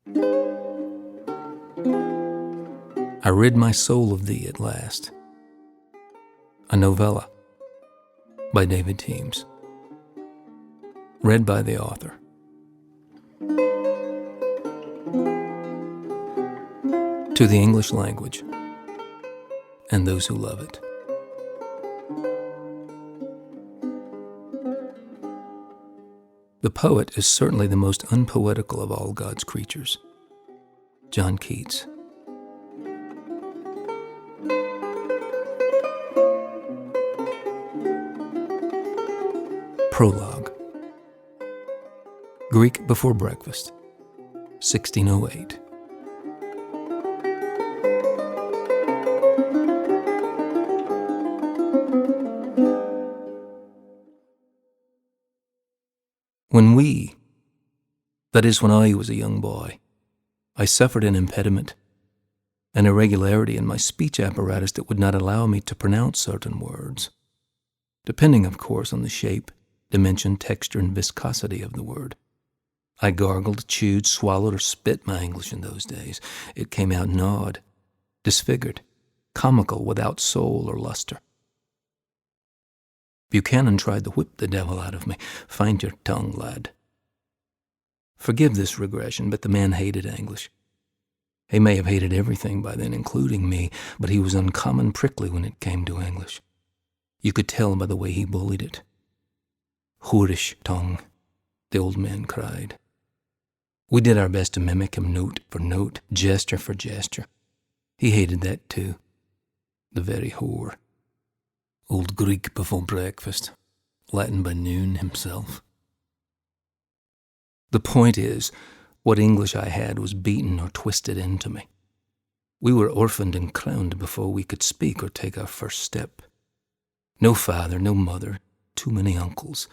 I rid my soul of thee at last. A novella by David Teems. Read by the author. To the English language and those who love it. The poet is certainly the most unpoetical of all God's creatures. John Keats. Prologue. Greek before breakfast, 1608. That is, when I was a young boy, I suffered an impediment, an irregularity in my speech apparatus that would not allow me to pronounce certain words, depending, of course, on the shape, dimension, texture, and viscosity of the word. I gargled, chewed, swallowed, or spit my English in those days. It came out gnawed, disfigured, comical, without soul or luster. Buchanan tried to whip the devil out of me. Find your tongue, lad. Forgive this regression, but the man hated English. He may have hated everything by then, including me, but he was uncommon prickly when it came to English. You could tell by the way he bullied it. Whorish tongue, the old man cried. We did our best to mimic him note for note, gesture for gesture. He hated that too. The very whore. Old Greek before breakfast, Latin by noon himself. The point is, what English I had was beaten or twisted into me. We were orphaned and crowned before we could speak or take our first step. No father, no mother, too many uncles.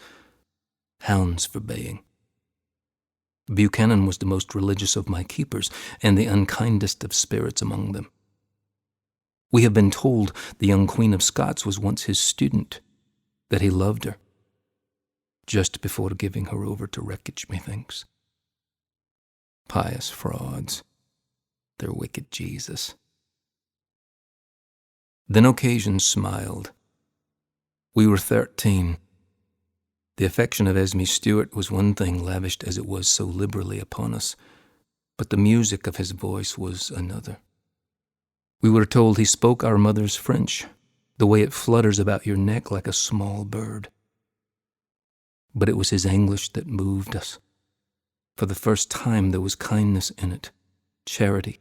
Hounds for baying. Buchanan was the most religious of my keepers, and the unkindest of spirits among them. We have been told the young Queen of Scots was once his student, that he loved her, just before giving her over to wreckage, methinks. Pious frauds, their wicked Jesus. Then occasion smiled. We were 13. The affection of Esme Stuart was one thing, lavished as it was so liberally upon us, but the music of his voice was another. We were told he spoke our mother's French, the way it flutters about your neck like a small bird. But it was his English that moved us. For the first time there was kindness in it, charity,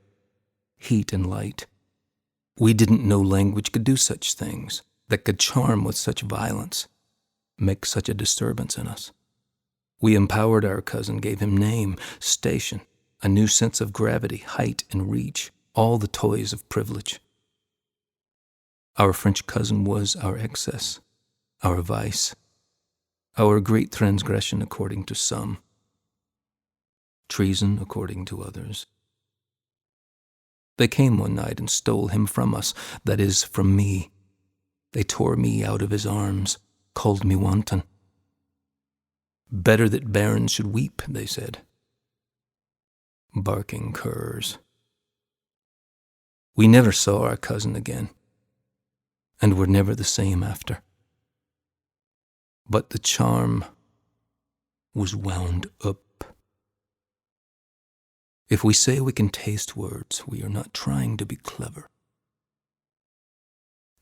heat and light. We didn't know language could do such things, that could charm with such violence, make such a disturbance in us. We empowered our cousin, gave him name, station, a new sense of gravity, height, and reach, all the toys of privilege. Our French cousin was our excess, our vice, our great transgression according to some, treason according to others. They came one night and stole him from us, that is, from me. They tore me out of his arms, called me wanton. Better that barons should weep, they said. Barking curs. We never saw our cousin again, and were never the same after. But the charm was wound up. If we say we can taste words, we are not trying to be clever.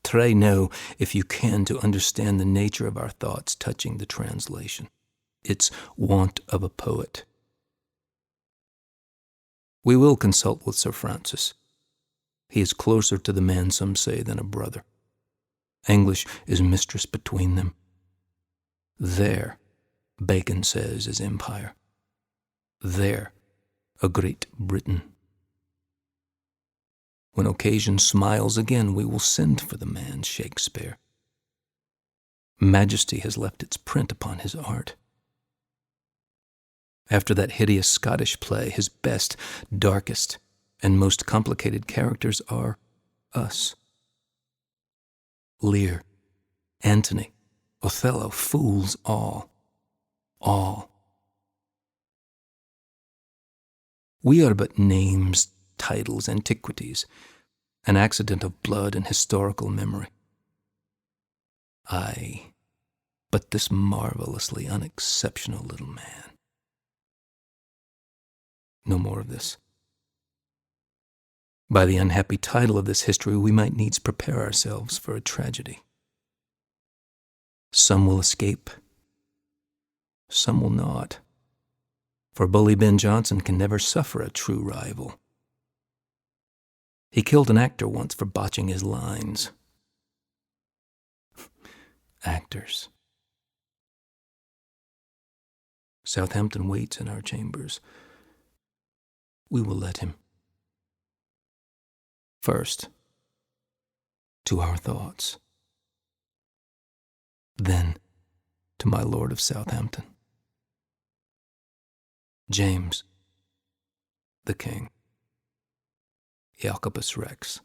Try now, if you can, to understand the nature of our thoughts touching the translation. Its want of a poet. We will consult with Sir Francis. He is closer to the man, some say, than a brother. English is mistress between them. There, Bacon says, is empire. There, a Great Britain. When occasion smiles again, we will send for the man, Shakespeare. Majesty has left its print upon his art. After that hideous Scottish play, his best, darkest, and most complicated characters are us. Lear, Antony, Othello, fools all. We are but names, titles, antiquities, an accident of blood and historical memory. I, but this marvelously unexceptional little man. No more of this. By the unhappy title of this history, we might needs prepare ourselves for a tragedy. Some will escape, some will not, for Bully Ben Jonson can never suffer a true rival. He killed an actor once for botching his lines. Actors. Southampton waits in our chambers. We will let him. First, to our thoughts. Then, to my Lord of Southampton. James, the King. Jacobus Rex.